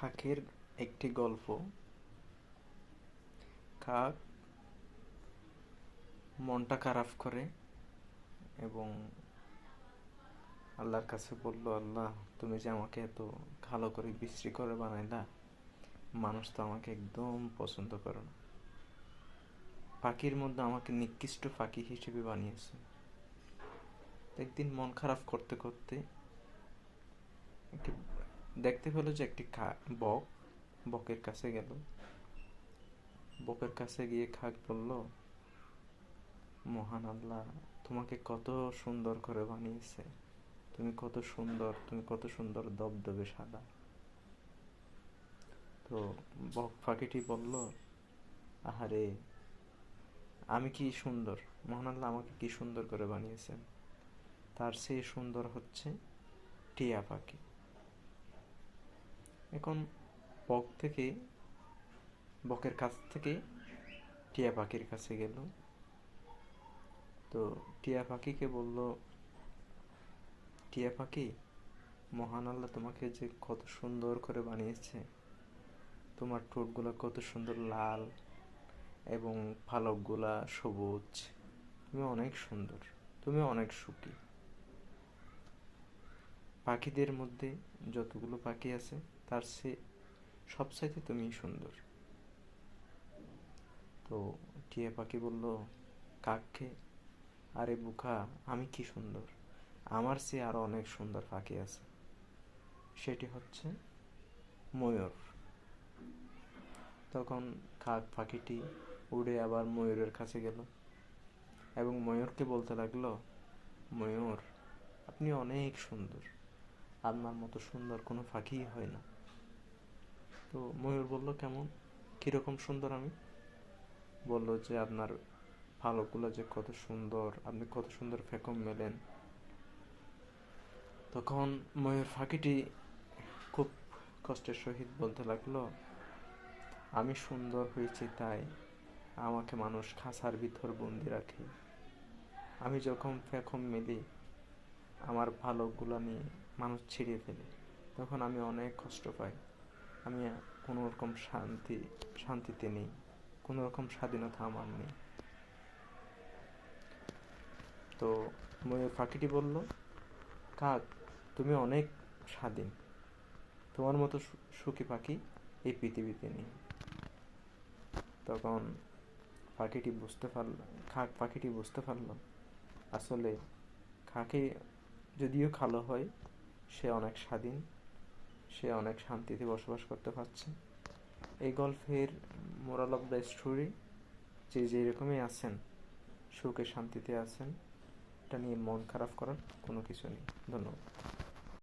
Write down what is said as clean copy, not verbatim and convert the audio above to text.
কাকের একটি গল্প। কাক মনটা খারাপ করে এবং আল্লাহর কাছে বলল, আল্লাহ, তুমি যে আমাকে এত ভালো করে বিশ্রী করে বানাইলা, মানুষ তো আমাকে একদম পছন্দ করে না। পাখির মধ্যে আমাকে নিকৃষ্ট পাখি হিসেবে বানিয়েছে। একদিন মন খারাপ করতে করতে একটি দেখতে পেল যে একটি বক বকের কাছে গেল। বকের কাছে গিয়ে কাক বলল, মহান আল্লাহ তোমাকে কত সুন্দর করে বানিয়েছে, তুমি কত সুন্দর দবদবে সাদা। তো বক পাখিটি বলল, আহারে, আমি কি সুন্দর, মহান আল্লাহ আমাকে কি সুন্দর করে বানিয়েছেন, তার চেয়ে সুন্দর হচ্ছে টিয়া পাখি। এখন বকের কাছ থেকে টিয়া পাখির কাছে গেল। তো টিয়া পাখিকে বলল, টিয়া পাখি, মহান আল্লাহ তোমাকে যে কত সুন্দর করে বানিয়েছে, তোমার ঠোঁটগুলো কত সুন্দর লাল এবং পালকগুলা সবুজ, তুমি অনেক সুন্দর, তুমি অনেক সুখী। পাখিদের মধ্যে যতগুলো পাখি আছে তার চেয়ে সবচাইতে তুমি সুন্দর। তো টিয়া পাখি বলল কাককে, আরে বুকা, আমি কি সুন্দর, আমার চেয়ে আরো অনেক সুন্দর পাখি আছে, সেটি হচ্ছে ময়ূর। তখন কাক পাখিটি উড়ে আবার ময়ূরের কাছে গেল এবং ময়ূরকে বলতে লাগলো, ময়ূর, আপনি অনেক সুন্দর, আপনার মতো সুন্দর কোনো পাখিই হয় না। তো ময়ূর বলল, কেমন, কিরকম সুন্দর আমি? বলল যে আপনার পালকগুলো যে কত সুন্দর, আপনি কত সুন্দর পেখম মেলেন। তখন ময়ূর পাখিটি খুব কষ্টের সহিত বলতে লাগলো, আমি সুন্দর হয়েছি তাই আমাকে মানুষ খাঁচার ভিতর বন্দি রাখে। আমি যখন পেখম মেলি, আমার পালকগুলো নিয়ে মানুষ ছিঁড়ে ফেলে, তখন আমি অনেক কষ্ট পাই। আমি কোনো রকম শান্তিতে নেই, কোনো রকম স্বাধীনতা আমার নেই। তো ময়ূর পাখিটি বলল, কাক, তুমি অনেক স্বাধীন, তোমার মতো সুখী পাখি এই পৃথিবীতে নেই। তখন কাক পাখিটি বুঝতে পারল আসলে কাকে যদিও কালো হয়, সে অনেক স্বাধীন, সে অনেক শান্তিতে বসবাস করতে পারছে। এই গল্পের মোরাল অফ দ্য স্টোরি, যে যেরকমই আছেন, সুখে শান্তিতে আছেন, এটা নিয়ে মন খারাপ করার কোনো কিছু নেই। ধন্যবাদ।